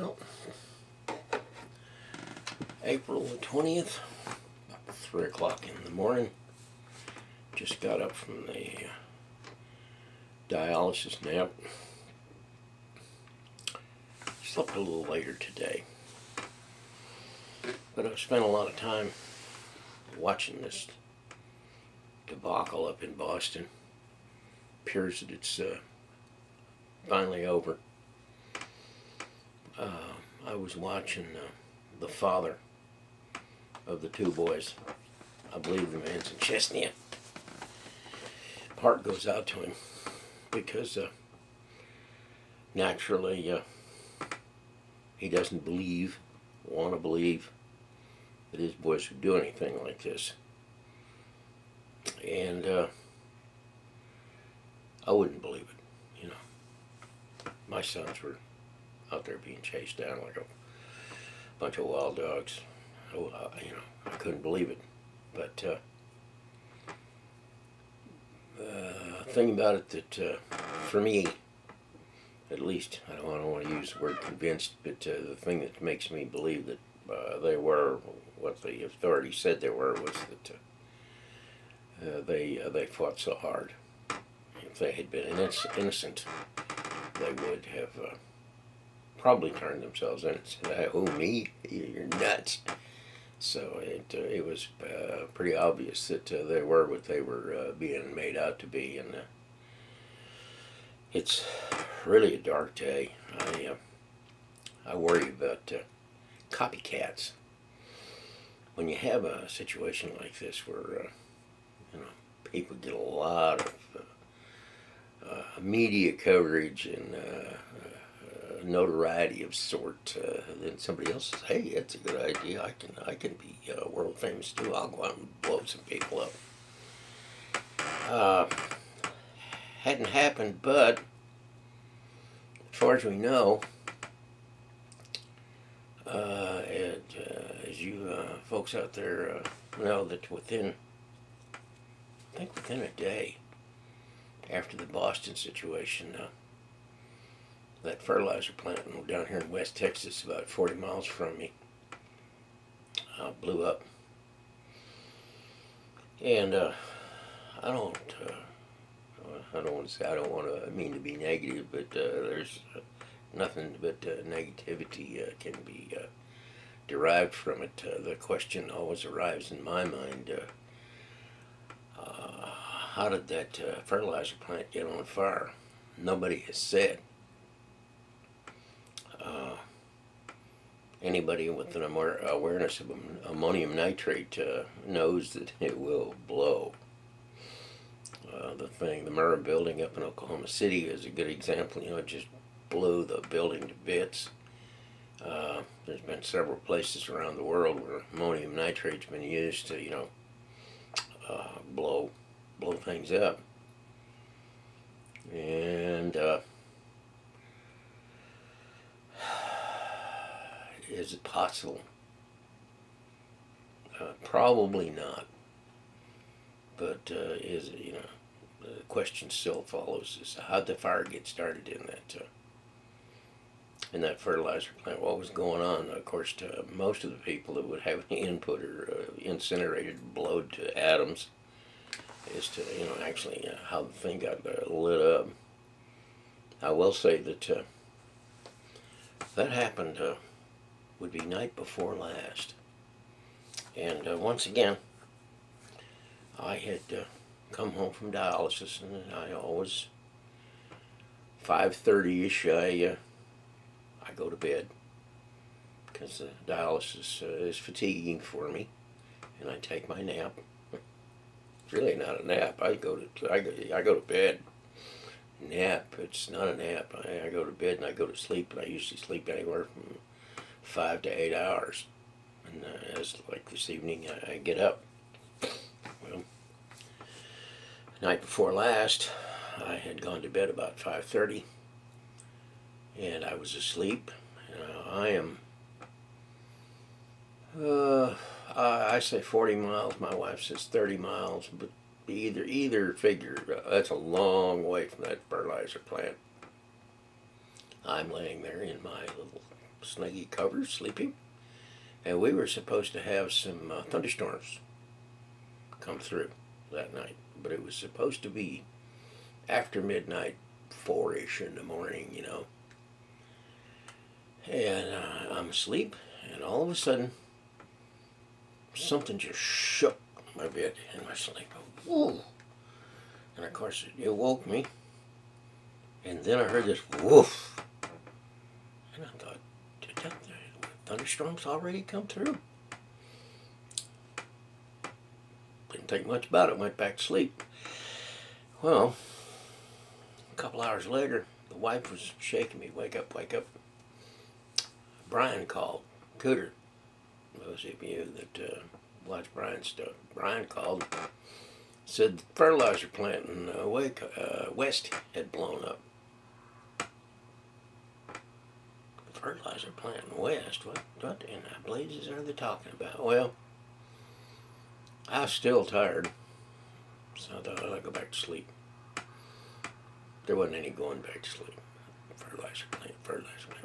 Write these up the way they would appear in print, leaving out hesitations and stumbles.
Well, April the 20th, 3 o'clock in the morning. Just got up from the dialysis nap. Slept a little later today. But I've spent a lot of time watching this debacle up in Boston. Appears that it's finally over. I was watching the father of the two boys. I believe the man's in Chechnya. Heart goes out to him because naturally he doesn't want to believe that his boys would do anything like this. And I wouldn't believe it, you know. My sons were out there being chased down like a bunch of wild dogs. I couldn't believe it. But thing about it that, for me, at least, I don't want to use the word convinced, but the thing that makes me believe that they were what the authorities said they were was that they fought so hard. If they had been innocent, they would have probably turned themselves in and said, "Oh, me? You're nuts." So it was pretty obvious that they were what they were being made out to be, and it's really a dark day. I worry about copycats. When you have a situation like this where people get a lot of media coverage and notoriety of sort, then somebody else says, "Hey, that's a good idea. I can be world famous too. I'll go out and blow some people up." Hadn't happened, but as far as we know, as you folks out there know, that within a day after the Boston situation, that fertilizer plant down here in West Texas, about 40 miles from me, blew up. And I don't want to say, I don't want to mean to be negative, but there's nothing but negativity can be derived from it. The question always arrives in my mind: how did that fertilizer plant get on fire? Nobody has said. Anybody with an awareness of ammonium nitrate knows that it will blow. The Murrah building up in Oklahoma City is a good example. It just blew the building to bits. There's been several places around the world where ammonium nitrate's been used to, blow things up. And is it possible? Probably not. But is it, the question still follows: is how'd the fire get started in that fertilizer plant? What was going on? Of course, most of the people that would have any input are incinerated, blowed to atoms, as to actually how the thing got lit up. I will say that that happened would be night before last, and once again, I had come home from dialysis, and I always 5:30ish I go to bed because the dialysis is fatiguing for me, and I take my nap. It's really not a nap. I go to bed. Nap. It's not a nap. I go to bed and I go to sleep, and I usually sleep anywhere from 5 to 8 hours. And as like this evening, I get up. Well, the night before last, I had gone to bed about 5:30, and I was asleep. I say 40 miles. My wife says 30 miles, but either figure, that's a long way from that fertilizer plant. I'm laying there in my little snuggy covers, sleeping. And we were supposed to have some thunderstorms come through that night. But it was supposed to be after midnight, 4-ish in the morning, you know. And I'm asleep, and all of a sudden, something just shook my bed in my sleep. Whoa! And of course, it woke me. And then I heard this woof. And I thought, did the thunderstorms already come through? Didn't think much about it, went back to sleep. Well, a couple hours later, the wife was shaking me, wake up, wake up. Brian called, Cooter, those of you that watch Brian's stuff. Brian called, said the fertilizer plant in West had blown up. The fertilizer plant in West? What in the blazes are they talking about? Well, I was still tired, so I thought I'd go back to sleep. There wasn't any going back to sleep. Fertilizer plant.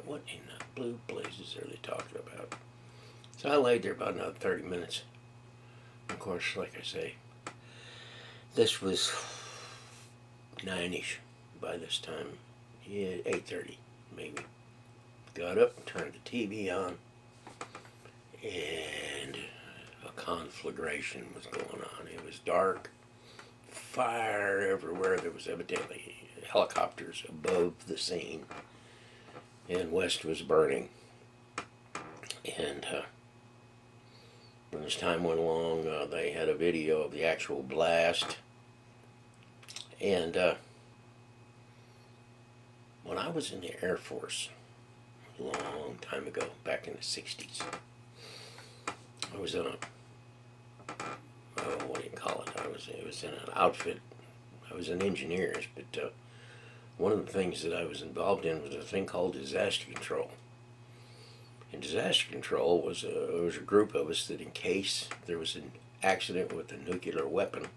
What in the blue blazes are they talking about? So I laid there about another 30 minutes. Of course, like I say, this was 9-ish by this time. Yeah, 8:30 maybe. Got up, turned the TV on, and a conflagration was going on. It was dark, fire everywhere. There was evidently helicopters above the scene, and West was burning. And when this time went along, they had a video of the actual blast. And when I was in the Air Force a long time ago, back in the 60s, I was in what do you call it? I was in an outfit. I was in engineers, but one of the things that I was involved in was a thing called disaster control. And disaster control was a group of us that, in case there was an accident with a nuclear weapon,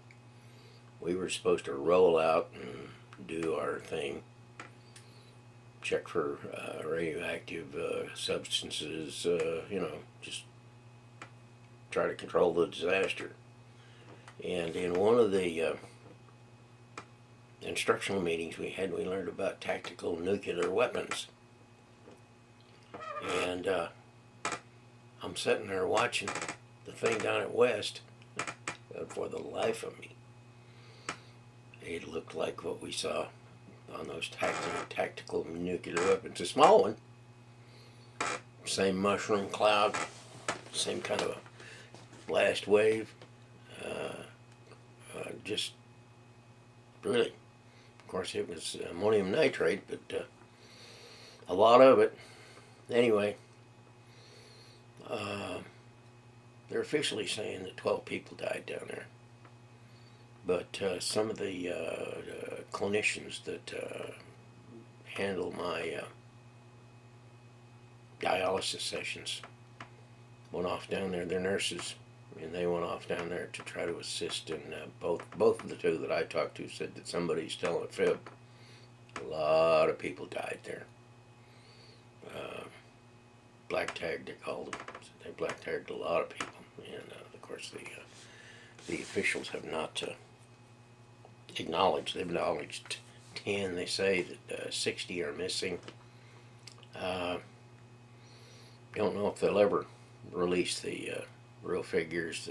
we were supposed to roll out and do our thing, check for radioactive substances, just try to control the disaster. And in one of the instructional meetings we had, we learned about tactical nuclear weapons. And I'm sitting there watching the thing down at West, and for the life of me, it looked like what we saw on those tactical nuclear weapons. A small one, same mushroom cloud, same kind of a blast wave, just really, of course it was ammonium nitrate, but a lot of it. Anyway, they're officially saying that 12 people died down there. But some of the clinicians that handle my dialysis sessions went off down there. They're nurses, and they went off down there to try to assist. And both of the two that I talked to said that somebody's telling a fib. A lot of people died there. Black tagged, they called them. So they black tagged a lot of people, and of course the officials have not acknowledged. They've acknowledged 10. They say that 60 are missing. Don't know if they'll ever release the real figures.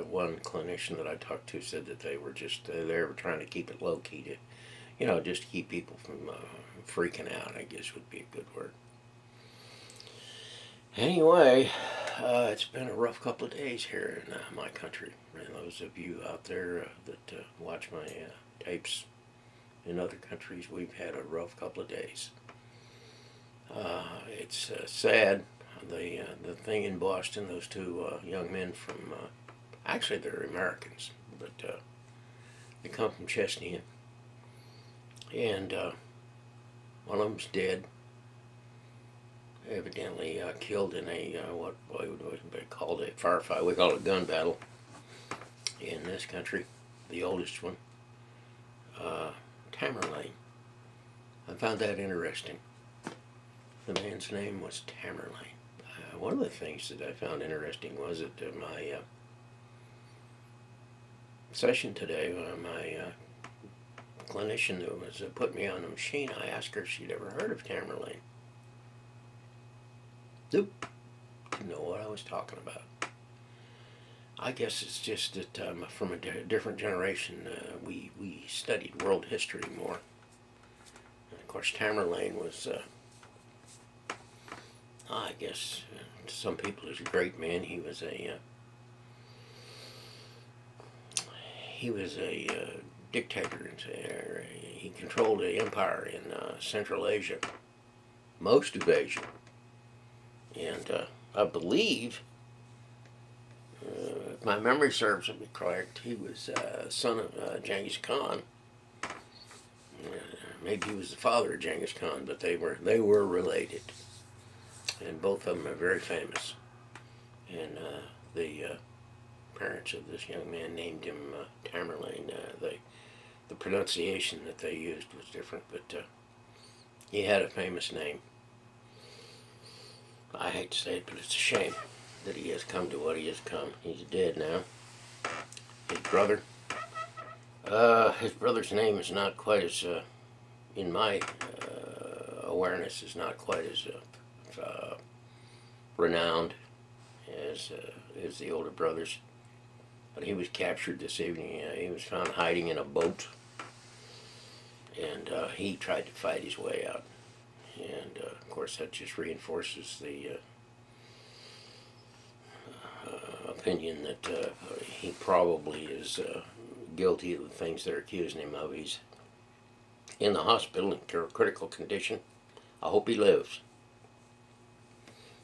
One clinician that I talked to said that they were trying to keep it low key to, just to keep people from freaking out, I guess would be a good word. Anyway, it's been a rough couple of days here in my country. And those of you out there that watch my tapes in other countries, we've had a rough couple of days. It's sad. The thing in Boston, those two young men from, actually they're Americans, but they come from Chechnya. And one of them's dead. Evidently killed in a what would be called a firefight. We call it a gun battle in this country. The oldest one, Tamerlane. I found that interesting. The man's name was Tamerlane. One of the things that I found interesting was that my session today, my clinician that was put me on the machine, I asked her if she'd ever heard of Tamerlane. Nope. Didn't know what I was talking about. I guess it's just that from a different generation, we studied world history more. And of course, Tamerlane was, I guess, to some people, he's a great man. He was a dictator. He controlled an empire in Central Asia, most of Asia, and I believe, if my memory serves me correct, he was son of Genghis Khan. Maybe he was the father of Genghis Khan, but they were related, and both of them are very famous. And the parents of this young man named him Tamerlane. The pronunciation that they used was different, but he had a famous name. I hate to say it, but it's a shame that he has come to what he has come. He's dead now. His brother's name is not quite as, in my awareness, is not quite as renowned as the older brothers. But he was captured this evening. He was found hiding in a boat, and he tried to fight his way out. And of course, that just reinforces the opinion that he probably is guilty of the things they're accusing him of. He's in the hospital in critical condition. I hope he lives.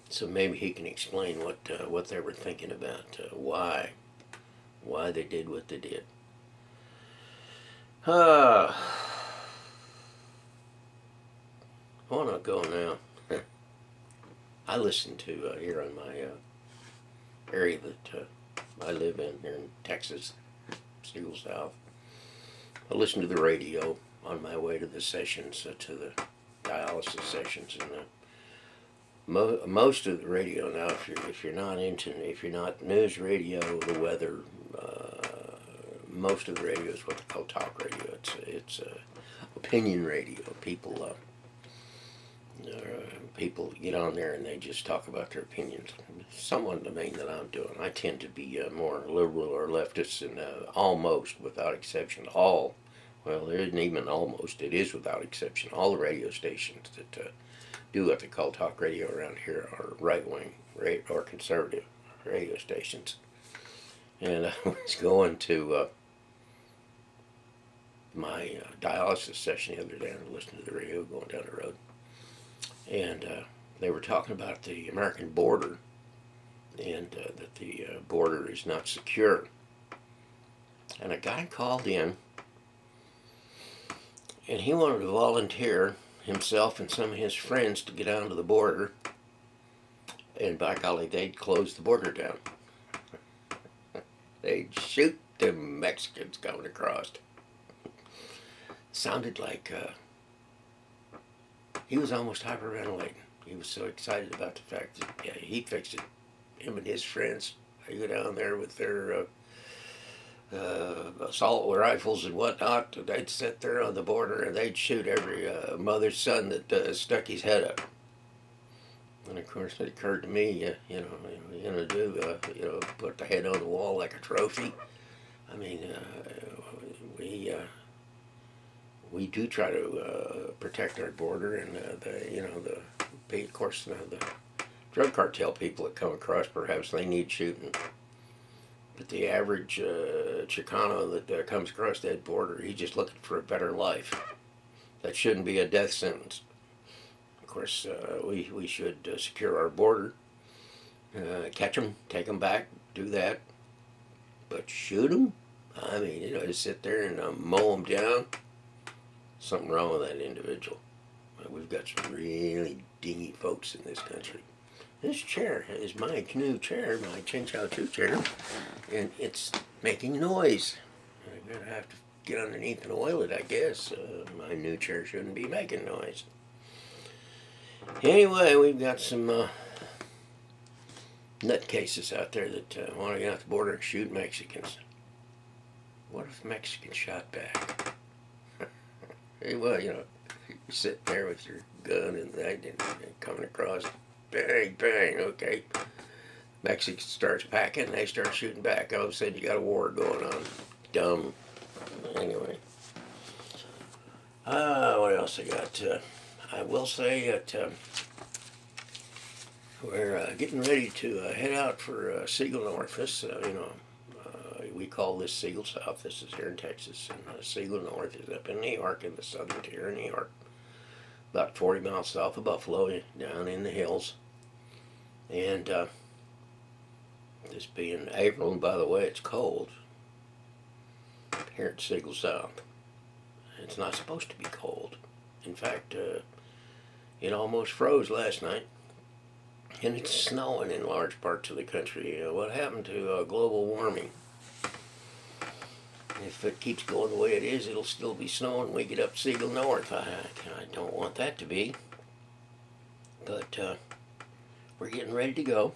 So maybe he can explain what they were thinking about, why they did what they did. I want to go now. I listen to here on my area that I live in here in Texas, Sigel South. I listen to the radio on my way to the sessions, to the dialysis sessions, and most of the radio now, if you're not news radio, the weather, most of the radio is what they call talk radio. It's opinion radio. People get on there and they just talk about their opinions. Somewhat the main that I'm doing. I tend to be more liberal or leftist, and almost without exception, well, there isn't even almost, it is without exception, all the radio stations that do what they call talk radio around here are right-wing or conservative radio stations. And I was going to my dialysis session the other day and listening to the radio going down the road. And they were talking about the American border, and that the border is not secure. And a guy called in, and he wanted to volunteer himself and some of his friends to get down to the border, and by golly, they'd close the border down. They'd shoot the Mexicans coming across. Sounded like he was almost hyperventilating. He was so excited about the fact that he'd fixed it. Him and his friends, they go down there with their assault rifles and whatnot. They'd sit there on the border and they'd shoot every mother's son that stuck his head up. And of course, it occurred to me, put the head on the wall like a trophy. I mean, we do try to protect our border, and of course, the drug cartel people that come across, perhaps they need shooting. But the average Chicano that comes across that border, he's just looking for a better life. That shouldn't be a death sentence. Of course, we should secure our border, catch them, take them back, do that. But shoot them? I mean, just sit there and mow them down. Something wrong with that individual. We've got some really dingy folks in this country. This chair is my new chair, my Chen Chow Chu chair, and it's making noise. I'm going to have to get underneath and oil it, I guess. My new chair shouldn't be making noise. Anyway, we've got some nutcases out there that want to get out the border and shoot Mexicans. What if Mexicans shot back? Hey, well, you know, you're sitting there with your gun and that and coming across, bang, bang, okay. Mexico starts packing, they start shooting back. All of a sudden, you got a war going on. Dumb. Anyway. What else I got? I will say that we're getting ready to head out for Sigel North. This, we call this Sigel South. This is here in Texas. And Sigel North is up in New York, in the southern tier of New York. About 40 miles south of Buffalo, down in the hills. And this being April, and by the way, it's cold here at Sigel South. It's not supposed to be cold. In fact, it almost froze last night. And it's snowing in large parts of the country. What happened to global warming? If it keeps going the way it is, it'll still be snowing when we get up Sigel North. I don't want that to be. But we're getting ready to go.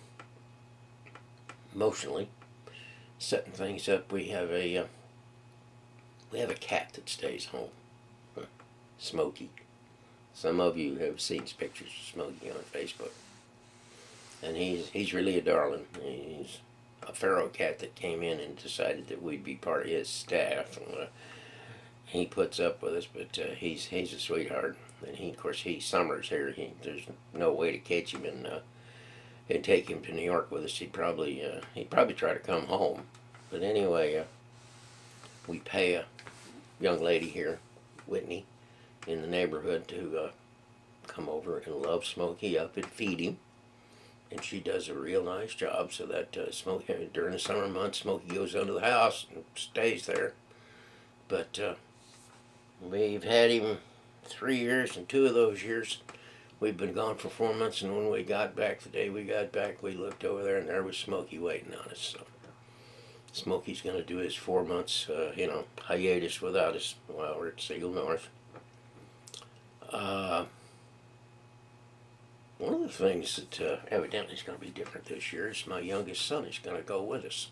Emotionally, setting things up. We have a cat that stays home. Smokey. Some of you have seen pictures of Smokey on Facebook. And he's really a darling. He's a feral cat that came in and decided that we'd be part of his staff. And, he puts up with us, but he's a sweetheart. And of course, he summers here. There's no way to catch him and take him to New York with us. He'd probably try to come home. But anyway, we pay a young lady here, Whitney, in the neighborhood to come over and love Smokey up and feed him. And she does a real nice job, so that Smokey, during the summer months, Smokey goes under the house and stays there. But we've had him 3 years, and 2 of those years we've been gone for 4 months. And when we got back, the day we got back, we looked over there, and there was Smokey waiting on us. So Smokey's going to do his 4 months, hiatus without us while we're at Sigel North. One of the things that evidently is going to be different this year is my youngest son is going to go with us.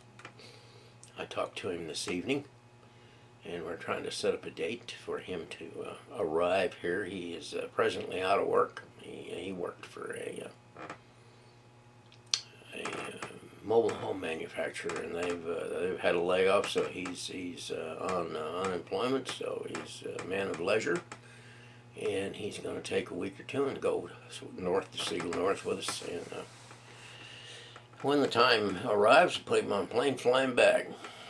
I talked to him this evening, and we're trying to set up a date for him to arrive here. He is presently out of work. He worked for a mobile home manufacturer, and they've had a layoff, so he's on unemployment. So he's a man of leisure. And he's going to take a week or 2 and go north to Sigel North with us. And when the time arrives, put him on a plane, fly him back.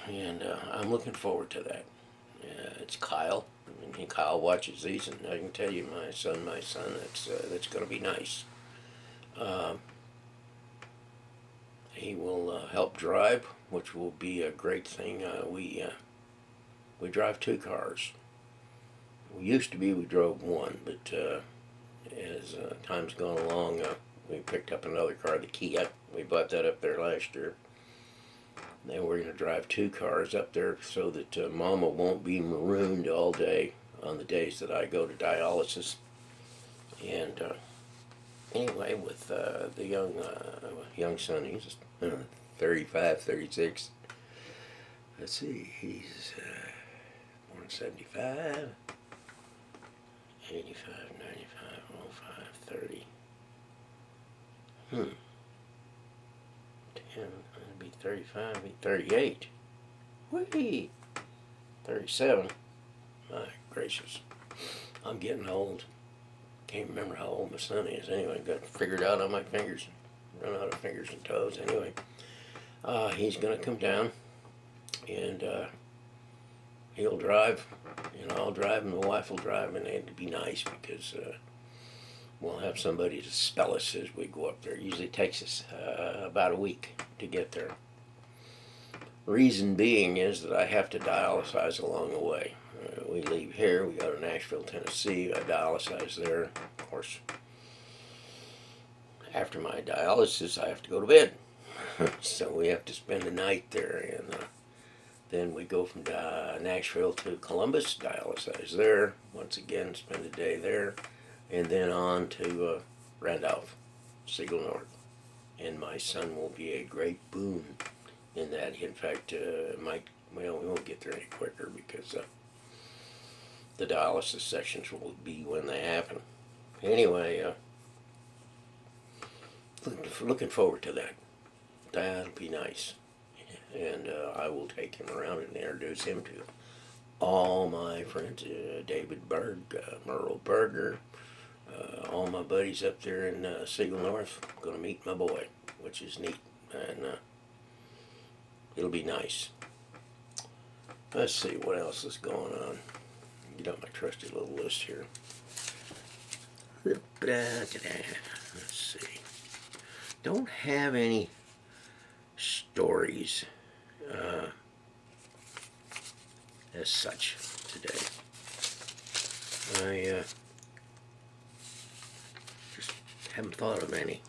And I'm looking forward to that. It's Kyle. And Kyle watches these, and I can tell you, my son, that's going to be nice. He will help drive, which will be a great thing. We drive 2 cars. We drove 1, but as time's gone along, we picked up another car, the Kia. We bought that up there last year. Then we're going to drive 2 cars up there so that Mama won't be marooned all day on the days that I go to dialysis. And anyway, with the young son, he's 35, 36. Let's see, he's born 75. 85, 95, 05, 30. 10, that'd be 35, be 38. Whee! 37. My gracious. I'm getting old. Can't remember how old my son is. Anyway, got it figured out on my fingers. Run out of fingers and toes. Anyway, he's going to come down, and he'll drive, and I'll drive, and the wife will drive, and it'd be nice because we'll have somebody to spell us as we go up there. It usually takes us about a week to get there. Reason being is that I have to dialysize along the way. We leave here, we go to Nashville, Tennessee, I dialysize there. Of course, after my dialysis, I have to go to bed. So we have to spend the night there, and then we go from Nashville to Columbus, dialysize there, once again, spend a day there, and then on to Randolph, Sigel North. And my son will be a great boon in that. In fact, we won't get there any quicker because the dialysis sections will be when they happen. Anyway, looking forward to that. That'll be nice. And I will take him around and introduce him to all my friends, David Berg, Merle Berger, all my buddies up there in Sigel North. Going to meet my boy, which is neat. And it'll be nice. Let's see what else is going on. Get out my trusty little list here. Let's see. Don't have any stories as such today. I just haven't thought of any.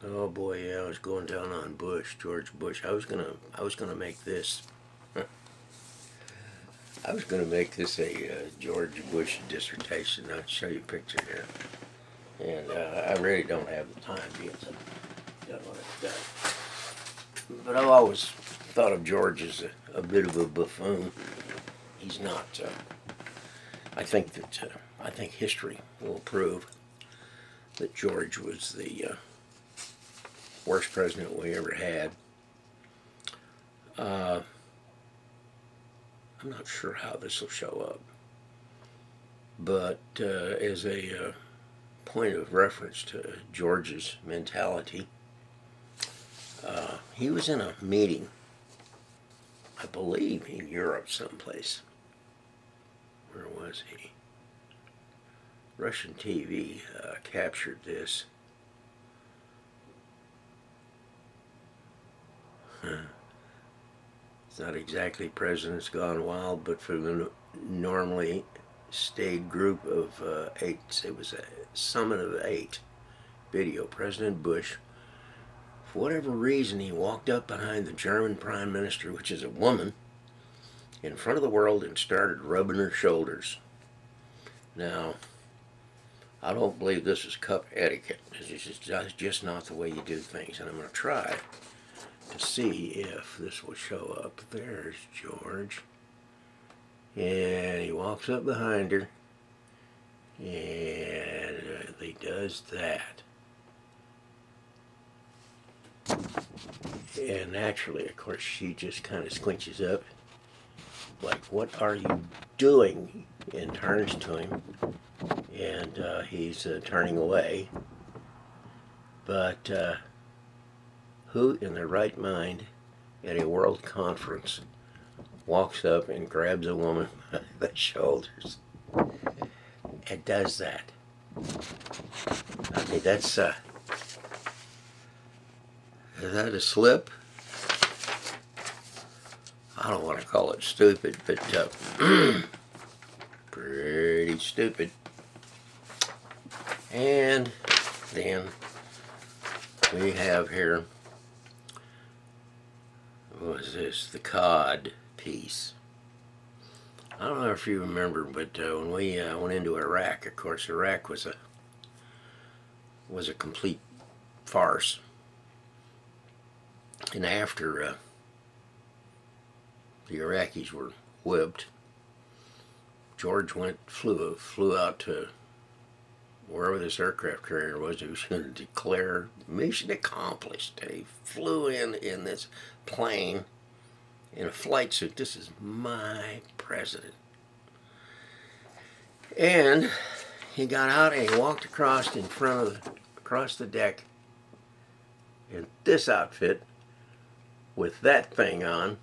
Oh boy, yeah, I was going down on Bush, George Bush. I was gonna make this. I was gonna make this a George Bush dissertation. I'll show you a picture here, and I really don't have the time because I've done what I've done. But I've always thought of George as a bit of a buffoon. He's not. I think history will prove that George was the worst president we ever had. I'm not sure how this will show up, but as a point of reference to George's mentality, he was in a meeting, I believe in Europe someplace. Where was he? Russian TV captured this. It's not exactly Presidents Gone Wild, but for the normally staid group of 8, it was a summit of 8 video. President Bush, for whatever reason, he walked up behind the German Prime Minister, which is a woman, in front of the world and started rubbing her shoulders. Now, I don't believe this is cup etiquette. This is just not the way you do things, and I'm going to try to see if this will show up. There's George, and he walks up behind her, and he does that. And naturally, of course, she just kind of squinches up, like, "What are you doing?" and turns to him, and he's turning away. But who in their right mind at a world conference walks up and grabs a woman by the shoulders and does that? I mean, that's is that a slip? I don't want to call it stupid, but pretty stupid. And then we have here, what was this? The cod piece. I don't know if you remember, but when we went into Iraq, of course, Iraq was a complete farce. And after the Iraqis were whipped, George flew out to wherever this aircraft carrier was. He was going to declare mission accomplished. And he flew in this plane in a flight suit. This is my president. And he got out and he walked across the deck in this outfit with that thing on.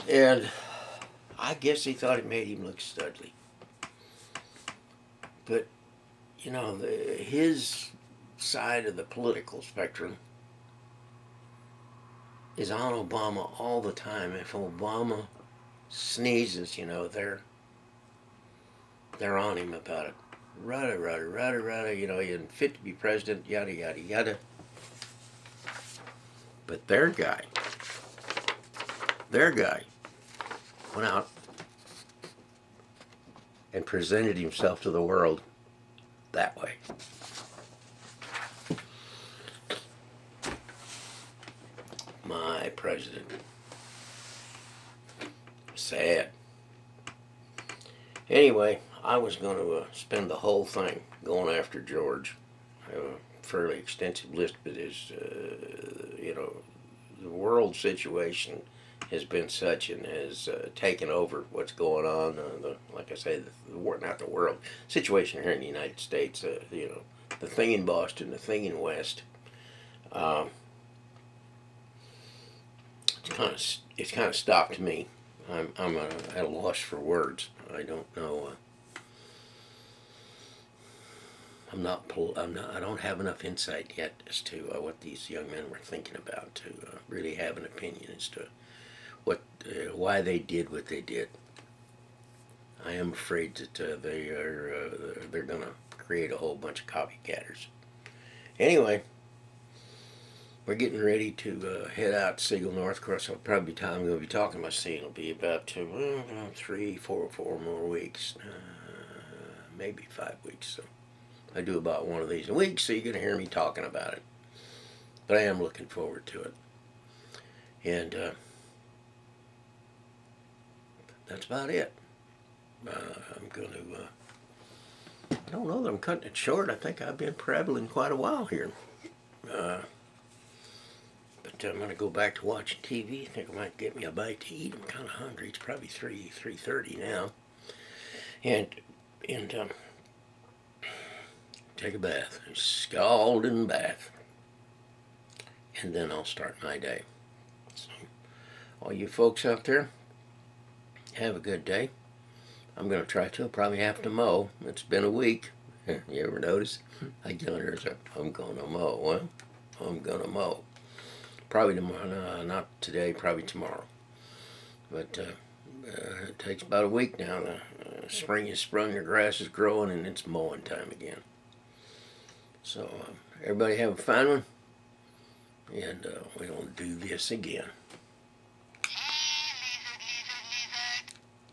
And I guess he thought it made him look studly. But, you know, his side of the political spectrum is on Obama all the time. If Obama sneezes, you know, they're on him about it. Rudda, you know, he isn't fit to be president, yada, yada, yada. But their guy went out and presented himself to the world that way. My president. Sad. Anyway, I was going to spend the whole thing going after George. I have a fairly extensive list, but the world situation has been such and has taken over what's going on. Like I say, not the world situation here in the United States. The thing in Boston, the thing in West. It's kind of stopped me. I'm at a loss for words. I don't know. I don't have enough insight yet as to what these young men were thinking about to really have an opinion as to why they did what they did. I am afraid that they're going to create a whole bunch of copycatters. Anyway, we're getting ready to head out to Sigel, North. Of course, probably the time I'm going to be talking about Sigel will be about 4 more weeks, maybe 5 weeks. So I do about one of these a week, so you're going to hear me talking about it. But I am looking forward to it. And that's about it. I'm going to, I don't know that I'm cutting it short. I think I've been prabbling quite a while here. But I'm going to go back to watching TV. I think I might get me a bite to eat. I'm kind of hungry. It's probably 3:30 now. And take a bath. A scalding bath. And then I'll start my day. So, all you folks out there, have a good day. I'm going to try to. Probably have to mow. It's been a week. You ever notice? I tell her, I'm going to mow. Well, I'm going to mow. Probably tomorrow. Not today. Probably tomorrow. But it takes about a week now. The spring is sprung. The grass is growing, and it's mowing time again. So everybody have a fine one. And we'll do this again.